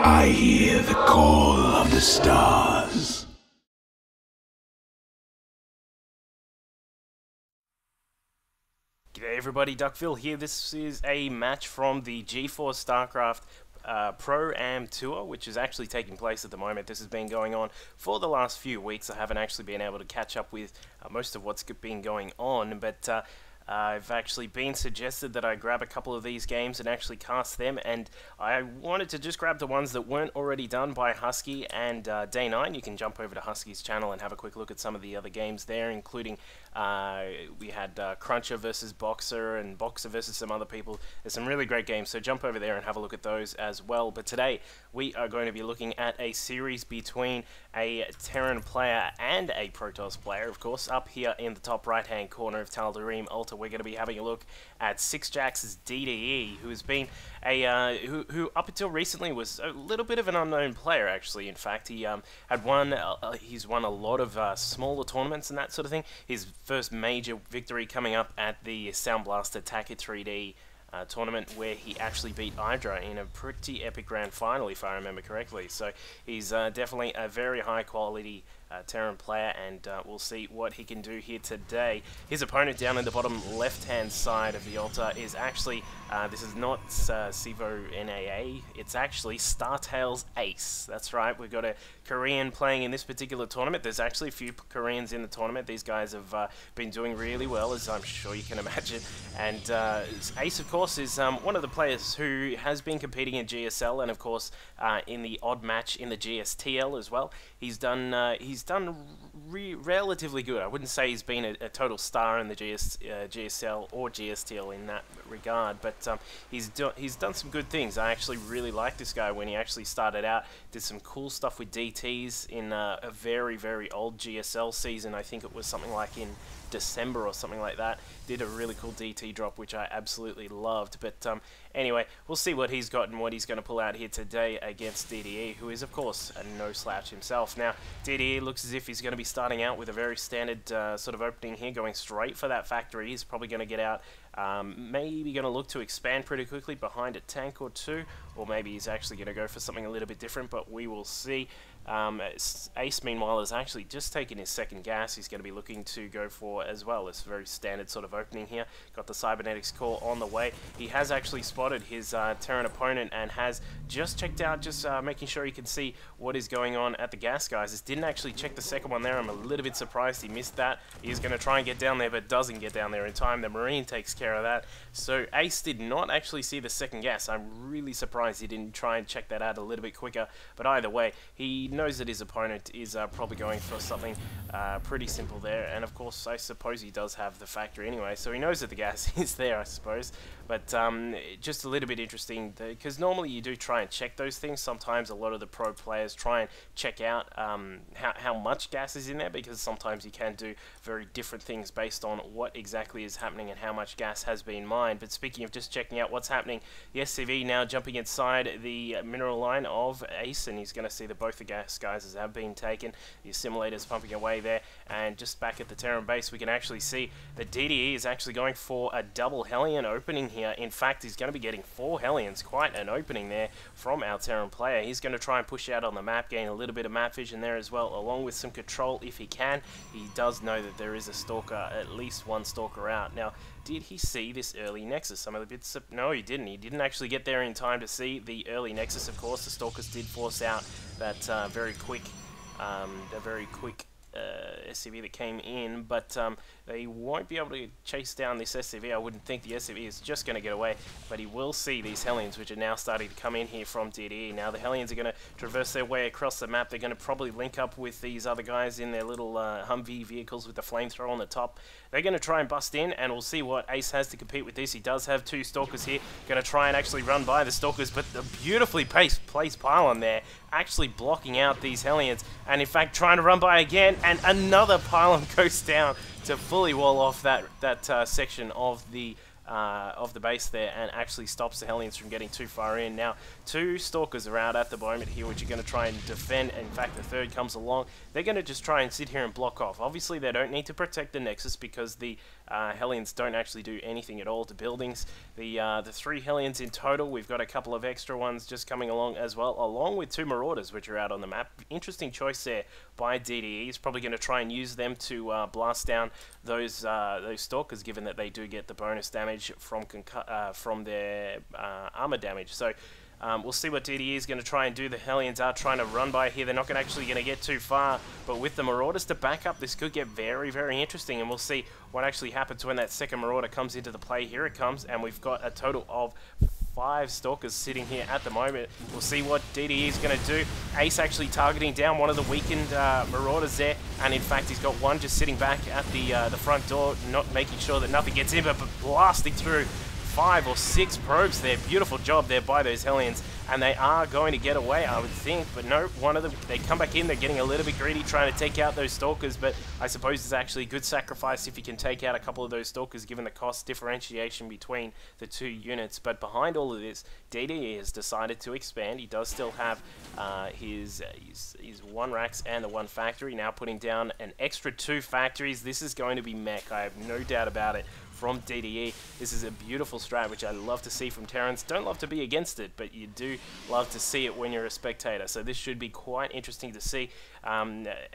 I hear the call of the stars. G'day everybody, Duckville here. This is a match from the Geforce Starcraft Pro-Am Tour, which is actually taking place at the moment. This has been going on for the last few weeks. I haven't actually been able to catch up with most of what's been going on, but I've actually been suggested that I grab a couple of these games and actually cast them, and I wanted to just grab the ones that weren't already done by Husky and Day9. You can jump over to Husky's channel and have a quick look at some of the other games there, including we had Cruncher versus Boxer and Boxer versus some other people. There's some really great games, so jump over there and have a look at those as well. But today we are going to be looking at a series between a Terran player and a Protoss player. Of course, up here in the top right hand corner of Tal'Darim Alta, we're going to be having a look at sixjaxDDE, who has been a who up until recently was a little bit of an unknown player. Actually, in fact, he had won he's won a lot of smaller tournaments and that sort of thing. His first major victory coming up at the Sound Blaster TACA 3D tournament, where he actually beat Hydra in a pretty epic grand final, if I remember correctly. So he's definitely a very high quality Terran player, and we'll see what he can do here today. His opponent down in the bottom left hand side of the altar is actually, this is not Sivo NAA, it's actually Startale's Ace. That's right, we've got a Korean playing in this particular tournament. There's actually a few Koreans in the tournament. These guys have been doing really well, as I'm sure you can imagine. And Ace, of course, is one of the players who has been competing in GSL, and of course in the odd match in the GSTL as well. He's done relatively good. I wouldn't say he's been a total star in the GSL or GSTL in that regard, but he's done some good things. I actually really like this guy when he actually started out. Did some cool stuff with DTs in a very, very old GSL season. I think it was something like in December or something like that. Did a really cool DT drop, which I absolutely loved. But anyway, we'll see what he's got and what he's going to pull out here today against DDE, who is, of course, a no slouch himself. Now, DDE looks as if he's going to be starting out with a very standard sort of opening here, going straight for that factory. He's probably going to get out, maybe going to look to expand pretty quickly behind a tank or two, or maybe he's actually going to go for something a little bit different, but we will see. Ace, meanwhile, has actually just taken his second gas. He's going to be looking to go for as well. It's a very standard sort of opening here. Got the Cybernetics core on the way. He has actually spotted his Terran opponent and has just checked out, just making sure he can see what is going on at the gas guys. Didn't actually check the second one there. I'm a little bit surprised he missed that. He's going to try and get down there, but doesn't get down there in time. The Marine takes care of that. So Ace did not actually see the second gas. I'm really surprised he didn't try and check that out a little bit quicker. But either way, he knows that his opponent is probably going for something pretty simple there, and of course I suppose he does have the factory anyway, so he knows that the gas is there, I suppose. But just a little bit interesting, because normally you do try and check those things. Sometimes a lot of the pro players try and check out how much gas is in there, because sometimes you can do very different things based on what exactly is happening and how much gas has been mined. But speaking of just checking out what's happening, the SCV now jumping inside the mineral line of Ace, and he's going to see that both the gas guys have been taken. The assimilator's pumping away there, and just back at the Terran base we can actually see that DDE is actually going for a double Hellion opening here. In fact, he's going to be getting 4 Hellions. Quite an opening there from our Terran player. He's going to try and push out on the map, gain a little bit of map vision there as well, along with some control if he can. He does know that there is a Stalker, at least one Stalker out. Now, did he see this early Nexus? Some of the bits of, no, he didn't. He didn't actually get there in time to see the early Nexus. Of course, the Stalkers did force out that very quick SCV that came in, but they won't be able to chase down this SCV. I wouldn't think the SCV is just going to get away, but he will see these Hellions, which are now starting to come in here from DDE. Now the Hellions are going to traverse their way across the map. They're going to probably link up with these other guys in their little Humvee vehicles with the flamethrower on the top. They're going to try and bust in, and we'll see what Ace has to compete with this. He does have 2 Stalkers here. Going to try and actually run by the Stalkers, but the beautifully placed pylon there actually blocking out these Hellions, and in fact trying to run by again, and another pylon goes down to fully wall off that section of the of the base there and actually stops the Hellions from getting too far in. Now, 2 Stalkers are out at the moment here, which are going to try and defend. In fact, the 3rd comes along. They're going to just try and sit here and block off. Obviously, they don't need to protect the Nexus because the Hellions don't actually do anything at all to buildings. The 3 Hellions in total, we've got a couple of extra ones just coming along as well, along with 2 Marauders, which are out on the map. Interesting choice there by DDE. He's probably going to try and use them to blast down those Stalkers, given that they do get the bonus damage from their armor damage. So we'll see what DDE is going to try and do. The Hellions are trying to run by here. They're not actually going to get too far, but with the Marauders to back up, this could get very, very interesting, and we'll see what actually happens when that second Marauder comes into the play. Here it comes, and we've got a total of 5 Stalkers sitting here at the moment. We'll see what DDE is going to do. Ace actually targeting down one of the weakened Marauders there, and in fact he's got one just sitting back at the front door, not making sure that nothing gets in, but blasting through 5 or 6 probes there. Beautiful job there by those Hellions, and they are going to get away, I would think, but no, one of them, they come back in. They're getting a little bit greedy trying to take out those Stalkers, but I suppose it's actually a good sacrifice if you can take out a couple of those Stalkers, given the cost differentiation between the 2 units. But behind all of this, DDE has decided to expand. He does still have his 1 racks and the 1 factory, now putting down an extra 2 factories. This is going to be mech, I have no doubt about it. From DDE, this is a beautiful strat, which I love to see from Terrans. Don't love to be against it, but you do love to see it when you're a spectator. So this should be quite interesting to see.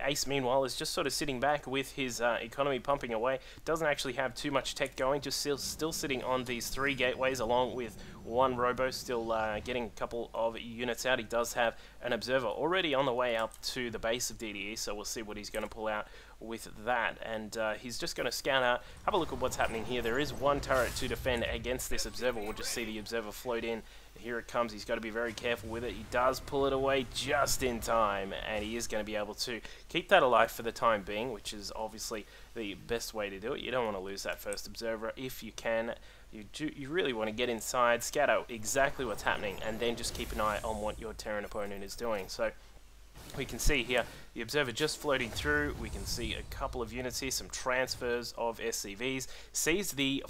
Ace, meanwhile, is just sort of sitting back with his economy pumping away. Doesn't actually have too much tech going, just still sitting on these 3 gateways, along with 1 robo, still getting a couple of units out. He does have an observer already on the way up to the base of DDE, so we'll see what he's going to pull out with that. And he's just going to scout out, have a look at what's happening here. There is 1 turret to defend against this observer. We'll just see the observer float in. Here it comes. He's got to be very careful with it. He does pull it away just in time, and he is going to be able to keep that alive for the time being, which is obviously the best way to do it. You don't want to lose that first observer if you can. You really want to get inside, scout out exactly what's happening, and then just keep an eye on what your Terran opponent is doing. So we can see here the observer just floating through. We can see a couple of units here, some transfers of SCVs. Sees the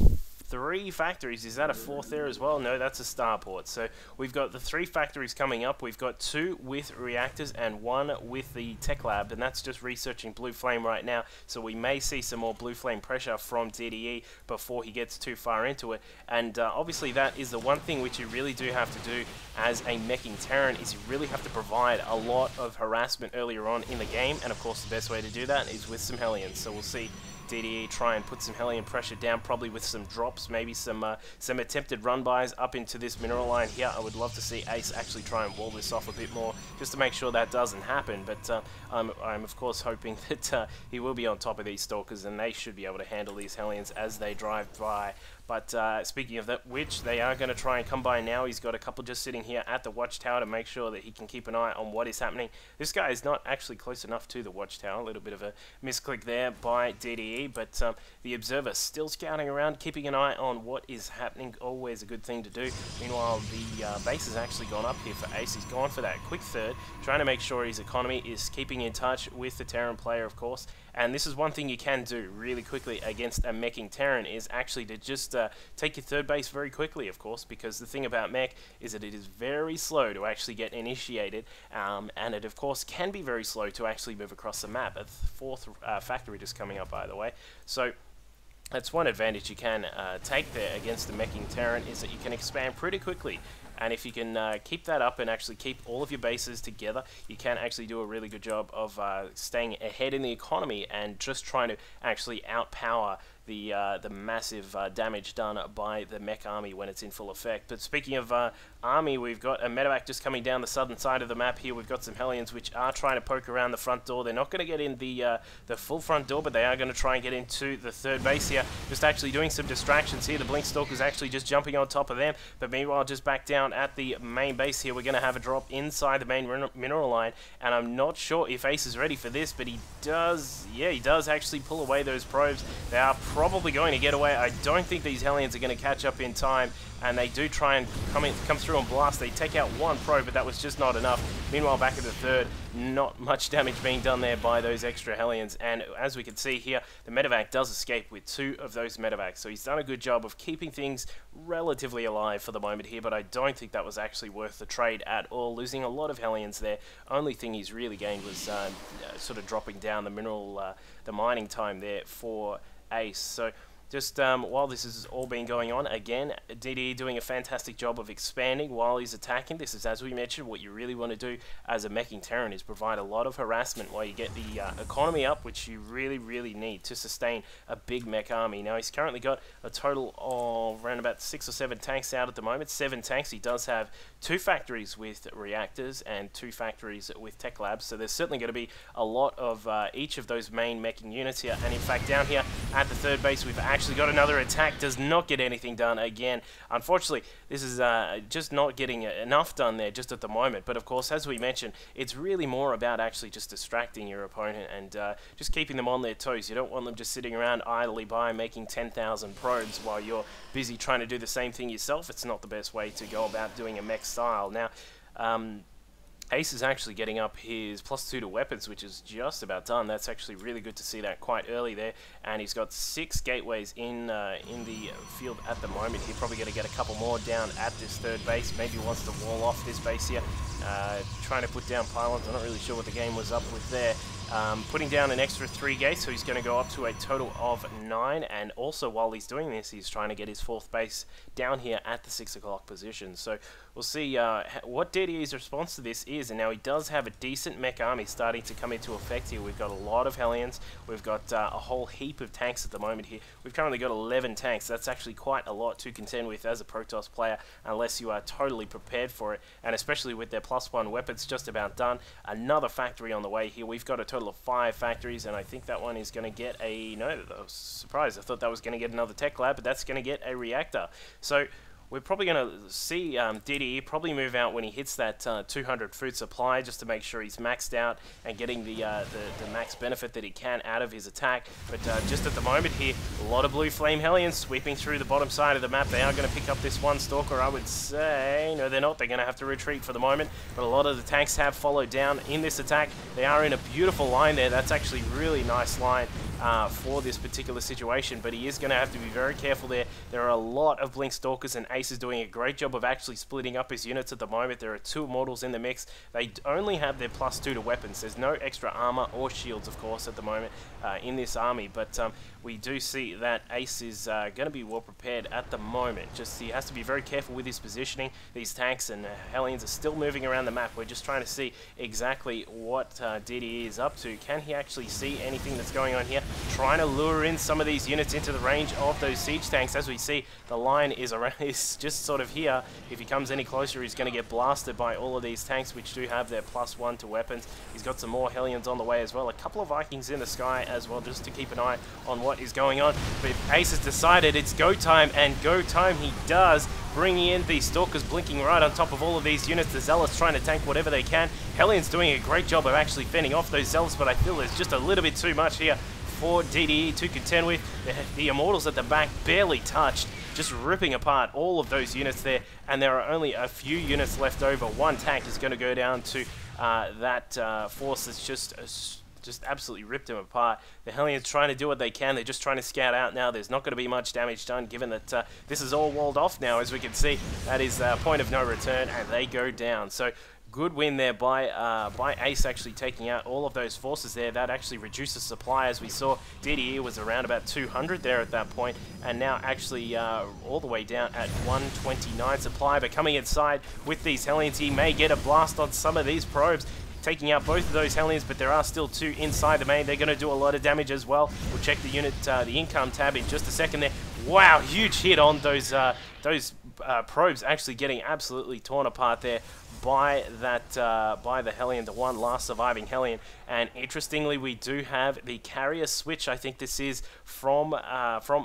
3 factories. Is that a 4th there as well? No, that's a starport. So we've got the 3 factories coming up. We've got 2 with reactors and 1 with the tech lab, and that's just researching Blue Flame right now. So we may see some more Blue Flame pressure from DDE before he gets too far into it. And obviously that is the one thing which you really do have to do as a meching Terran, is you really have to provide a lot of harassment earlier on in the game. And of course the best way to do that is with some Hellions. So we'll see DDE try and put some Hellion pressure down, probably with some drops, maybe some attempted run-bys up into this mineral line here. I would love to see Ace actually try and wall this off a bit more, just to make sure that doesn't happen. But I'm of course hoping that he will be on top of these Stalkers, and they should be able to handle these Hellions as they drive by. But speaking of that, which they are going to try and come by now. He's got a couple just sitting here at the watchtower to make sure that he can keep an eye on what is happening. This guy is not actually close enough to the watchtower. A little bit of a misclick there by DDE, but the observer still scouting around, keeping an eye on what is happening. Always a good thing to do. Meanwhile, the base has actually gone up here for Ace. He's gone for that quick 3rd, trying to make sure his economy is keeping in touch with the Terran player, of course. And this is one thing you can do really quickly against a meching Terran, is actually to just take your 3rd base very quickly, of course, because the thing about mech is that it is very slow to actually get initiated, and it of course can be very slow to actually move across the map. A 4th factory just coming up, by the way. So that's one advantage you can take there against the meching Terran, is that you can expand pretty quickly. And if you can keep that up and actually keep all of your bases together, you can actually do a really good job of staying ahead in the economy and just trying to actually outpower the massive damage done by the mech army when it's in full effect. But speaking of army, we've got a medevac just coming down the southern side of the map here. We've got some Hellions which are trying to poke around the front door. They're not going to get in the full front door, but they are going to try and get into the 3rd base here. Just actually doing some distractions here. The Blink Stalker's actually just jumping on top of them, but meanwhile just back down at the main base here. We're going to have a drop inside the main mineral line, and I'm not sure if Ace is ready for this, but he does, yeah, he does actually pull away those probes. They are probably going to get away. I don't think these Hellions are going to catch up in time, and they do try and come through and blast. They take out one probe, but that was just not enough. Meanwhile, back at the third, not much damage being done there by those extra Hellions, and as we can see here, the medevac does escape with 2 of those medevacs, so he's done a good job of keeping things relatively alive for the moment here, but I don't think that was actually worth the trade at all. Losing a lot of Hellions there. Only thing he's really gained was sort of dropping down the the mining time there for Ace. So just while this has all been going on, again, DDE doing a fantastic job of expanding while he's attacking. This is, as we mentioned, what you really want to do as a meching Terran is provide a lot of harassment while you get the economy up, which you really need to sustain a big mech army. Now, he's currently got a total of around about 6 or 7 tanks out at the moment. 7 tanks. He does have 2 factories with reactors and 2 factories with tech labs, so there's certainly going to be a lot of each of those main meching units here. And in fact, down here at the third base, we've actually got another attack. Does not get anything done again. Unfortunately, this is just not getting enough done there just at the moment. But of course, as we mentioned, it's really more about actually just distracting your opponent and just keeping them on their toes. You don't want them just sitting around idly by making 10,000 probes while you're busy trying to do the same thing yourself. It's not the best way to go about doing a mech style. Now, Ace is actually getting up his +2 to weapons, which is just about done. That's actually really good to see that quite early there. And he's got 6 gateways in the field at the moment. He's probably going to get a couple more down at this third base. Maybe wants to wall off this base here. Trying to put down pylons. I'm not really sure what the game was up with there. Putting down an extra 3 gates, so he's going to go up to a total of 9, and also while he's doing this, he's trying to get his 4th base down here at the 6 o'clock position. So we'll see what DDE's response to this is, and now he does have a decent mech army starting to come into effect here. We've got a lot of Hellions, we've got a whole heap of tanks at the moment here. We've currently got 11 tanks. That's actually quite a lot to contend with as a Protoss player, unless you are totally prepared for it, and especially with their +1 weapons just about done. Another factory on the way here. We've got a total of 5 factories, and I think that one is going to get a... No, I was surprised. I thought that was going to get another tech lab, but that's going to get a reactor. So we're probably going to see DDE probably move out when he hits that 200 food supply, just to make sure he's maxed out and getting the max benefit that he can out of his attack. But just at the moment here, a lot of blue flame Hellions sweeping through the bottom side of the map. They are going to pick up this one Stalker, I would say. No, they're not. They're going to have to retreat for the moment. But a lot of the tanks have followed down in this attack. They are in a beautiful line there. That's actually a really nice line for this particular situation. But he is going to have to be very careful there. There are a lot of Blink Stalkers, and Ace is doing a great job of actually splitting up his units at the moment. There are 2 Immortals in the mix. They only have their +2 to weapons. There's no extra armor or shields, of course, at the moment in this army. But we do see that Ace is going to be well prepared at the moment. Just he has to be very careful with his positioning. These tanks and Hellions are still moving around the map. We're just trying to see exactly what DDE is up to. Can he actually see anything that's going on here? Trying to lure in some of these units into the range of those siege tanks. As we see, the line is around, is just sort of here. If he comes any closer, he's going to get blasted by all of these tanks, which do have their +1 to weapons. He's got some more Hellions on the way as well. A couple of Vikings in the sky as well, just to keep an eye on what is going on. But Ace has decided it's go time, and go time he does, bringing in these Stalkers blinking right on top of all of these units. The Zealots trying to tank whatever they can. Hellions doing a great job of actually fending off those Zealots, but I feel there's just a little bit too much here for DDE to contend with. The Immortals at the back barely touched, just ripping apart all of those units there, and there are only a few units left over. One tank is going to go down to that force that's just absolutely ripped him apart. The Hellions trying to do what they can. They're just trying to scout out now. There's not going to be much damage done, given that this is all walled off now, as we can see. That is point of no return, and they go down. So good win there by Ace, actually taking out all of those forces there. That actually reduces supply. As we saw, DDE was around about 200 there at that point, and now actually all the way down at 129 supply. But coming inside with these Hellions, he may get a blast on some of these probes, taking out both of those Hellions, but there are still 2 inside the main. They're going to do a lot of damage as well. We'll check the unit, the income tab in just a second there. Wow, huge hit on those probes, actually getting absolutely torn apart there by the Hellion, the one last surviving Hellion. And interestingly, we do have the carrier switch. I think this is from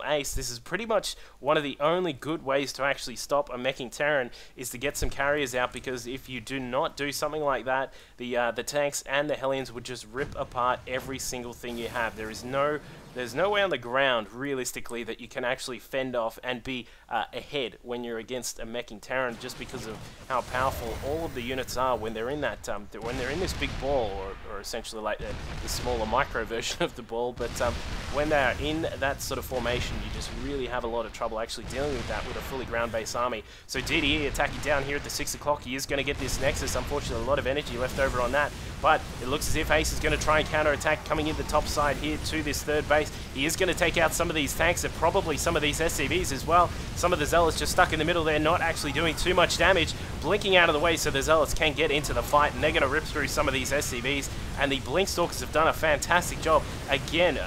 Ace. This is pretty much one of the only good ways to actually stop a meching Terran, is to get some carriers out, because if you do not do something like that, the tanks and the Hellions would just rip apart every single thing you have. There is no there's no way on the ground, realistically, that you can actually fend off and be ahead when you're against a meching Terran, just because of how powerful all of the units are when they're in that, when they're in this big ball, or essentially like the smaller micro version of the ball. But when they're in that sort of formation, you just really have a lot of trouble actually dealing with that with a fully ground-based army. So DDE attacking down here at the 6 o'clock. He is going to get this Nexus. Unfortunately, a lot of energy left over on that, but it looks as if Ace is going to try and counter-attack coming in the top side here to this third base. He is going to take out some of these tanks and probably some of these SCVs as well. Some of the Zealots just stuck in the middle there, not actually doing too much damage, blinking out of the way so the Zealots can get into the fight, and they're going to rip through some of these SCVs, and the Blink Stalkers have done a fantastic job. Again,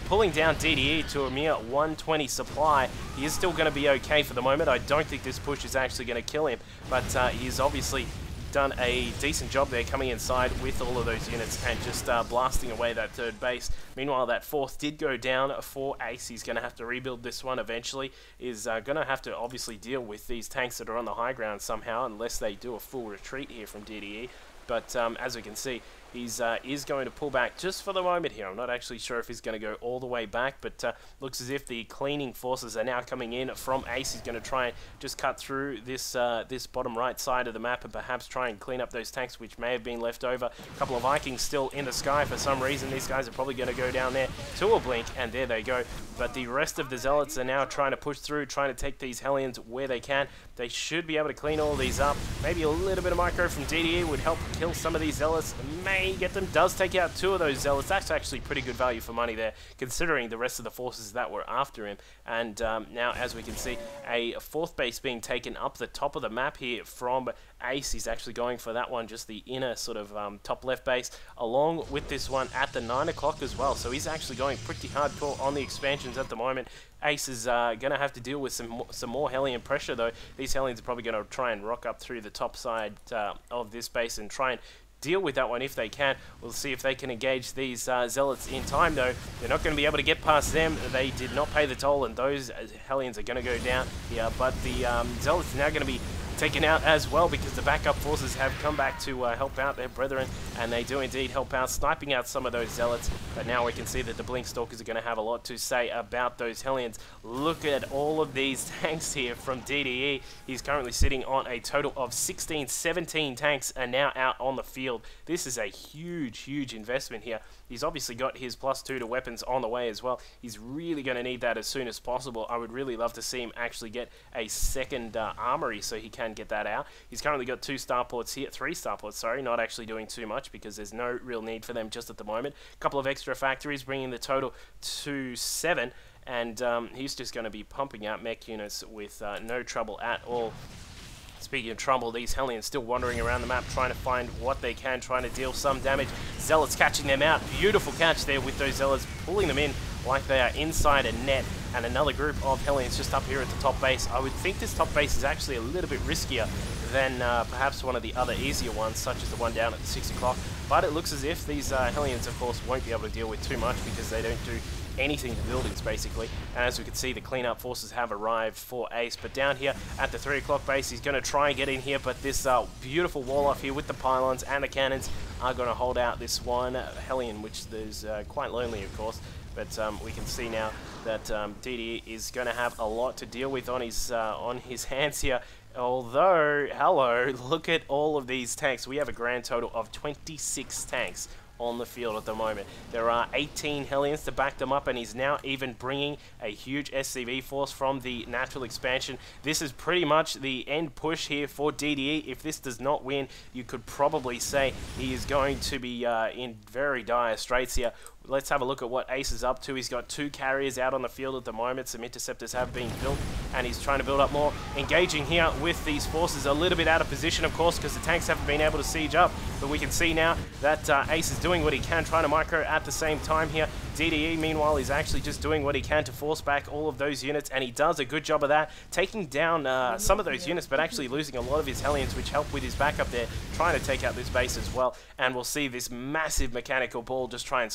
pulling down DDE to a mere 120 supply. He is still going to be okay for the moment. I don't think this push is actually going to kill him, but he's obviously done a decent job there coming inside with all of those units and just blasting away that third base. Meanwhile, that fourth did go down for Ace. He's going to have to rebuild this one eventually. Is going to have to obviously deal with these tanks that are on the high ground somehow, unless they do a full retreat here from DDE. But as we can see, he's is going to pull back just for the moment here. I'm not actually sure if he's going to go all the way back, but looks as if the cleaning forces are now coming in from Ace. He's going to try and just cut through this this bottom right side of the map and perhaps try and clean up those tanks which may have been left over. A couple of Vikings still in the sky for some reason. These guys are probably going to go down there to a blink, and there they go. But the rest of the Zealots are now trying to push through, trying to take these Hellions where they can. They should be able to clean all these up. Maybe a little bit of micro from DDE would help kill some of these Zealots. May get them. Does take out 2 of those Zealots. That's actually pretty good value for money there, considering the rest of the forces that were after him. And now, as we can see, a 4th base being taken up the top of the map here from Ace. He's actually going for that one, just the inner sort of top left base, along with this one at the 9 o'clock as well. So he's actually going pretty hardcore on the expansions at the moment. Ace is going to have to deal with some more Hellion pressure, though. These Hellions are probably going to try and rock up through the top side of this base and try and deal with that one if they can. We'll see if they can engage these Zealots in time, though. They're not going to be able to get past them. They did not pay the toll, and those Hellions are going to go down here. But the Zealots are now going to be taken out as well, because the backup forces have come back to help out their brethren, and they do indeed help out, sniping out some of those Zealots. But now we can see that the Blink Stalkers are going to have a lot to say about those Hellions. Look at all of these tanks here from DDE. He's currently sitting on a total of 17 tanks are now out on the field. This is a huge investment here. He's obviously got his +2 to weapons on the way as well. He's really going to need that as soon as possible. I would really love to see him actually get a second armory so he can get that out. He's currently got 3 starports, sorry, not actually doing too much because there's no real need for them just at the moment. A couple of extra factories bringing the total to 7, and he's just going to be pumping out mech units with no trouble at all. Speaking of trouble, these Hellions still wandering around the map trying to find what they can, trying to deal some damage. Zealots catching them out. Beautiful catch there with those Zealots, pulling them in like they are inside a net. And another group of Hellions just up here at the top base. I would think this top base is actually a little bit riskier than perhaps one of the other easier ones, such as the one down at the 6 o'clock. But it looks as if these Hellions, of course, won't be able to deal with too much because they don't do anything to buildings, basically. And as we can see, the cleanup forces have arrived for Ace. But down here at the 3 o'clock base, he's going to try and get in here, but this beautiful wall off here with the pylons and the cannons are going to hold out this one Hellion, which is quite lonely, of course. But we can see now that DDE is going to have a lot to deal with on his hands here. Although, hello, look at all of these tanks. We have a grand total of 26 tanks on the field at the moment. There are 18 Hellions to back them up, and he's now even bringing a huge SCV force from the natural expansion. This is pretty much the end push here for DDE. If this does not win, you could probably say he is going to be in very dire straits here. Let's have a look at what Ace is up to. He's got 2 carriers out on the field at the moment. Some interceptors have been built, and he's trying to build up more. Engaging here with these forces, a little bit out of position, of course, because the tanks haven't been able to siege up. But we can see now that Ace is doing what he can, trying to micro at the same time here. DDE, meanwhile, is actually just doing what he can to force back all of those units, and he does a good job of that, taking down some of those units, but actually losing a lot of his Hellions, which help with his backup there, trying to take out this base as well. And we'll see this massive mechanical ball just try and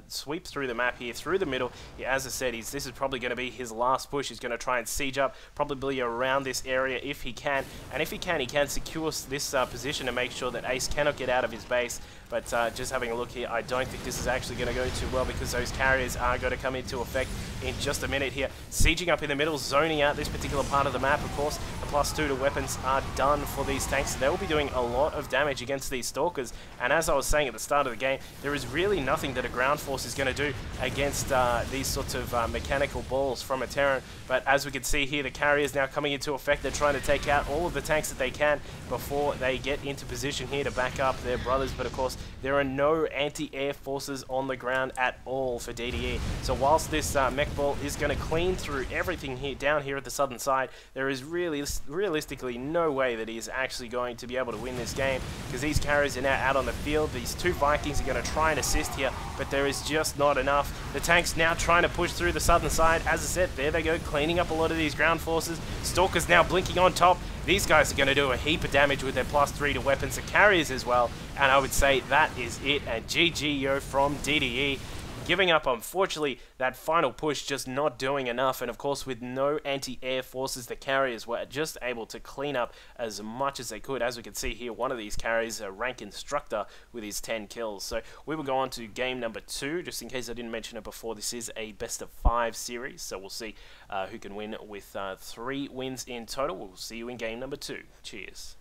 sweep through the map here, through the middle. Yeah, as I said, this is probably going to be his last push. He's going to try and siege up, probably around this area if he can. And if he can secure this position and make sure that Ace cannot get out of his base. But just having a look here, I don't think this is actually going to go too well, because because those carriers are going to come into effect in just a minute here. Sieging up in the middle, zoning out this particular part of the map, of course. The +2 to weapons are done for these tanks. They will be doing a lot of damage against these Stalkers, and as I was saying at the start of the game, there is really nothing that a ground force is going to do against these sorts of mechanical balls from a Terran. But as we can see here, the carriers now coming into effect. They're trying to take out all of the tanks that they can before they get into position here to back up their brothers. But of course, there are no anti-air forces on the ground at all for DDE. So whilst this mech ball is going to clean through everything here down here at the southern side, there is really realistically no way that he is actually going to be able to win this game, because these carriers are now out on the field. These two Vikings are going to try and assist here, but there is just not enough. The tanks now trying to push through the southern side. As I said, there they go, cleaning up a lot of these ground forces. Stalkers now blinking on top. These guys are going to do a heap of damage with their +3 to weapons, the carriers as well, and I would say that is it, and GG from DDE. Giving up, unfortunately, that final push, just not doing enough, and of course with no anti-air forces, the carriers were just able to clean up as much as they could. As we can see here, one of these carriers, a rank instructor with his 10 kills. So we will go on to game number 2, just in case I didn't mention it before. This is a best of 5 series, so we'll see who can win with 3 wins in total. We'll see you in game number 2. Cheers.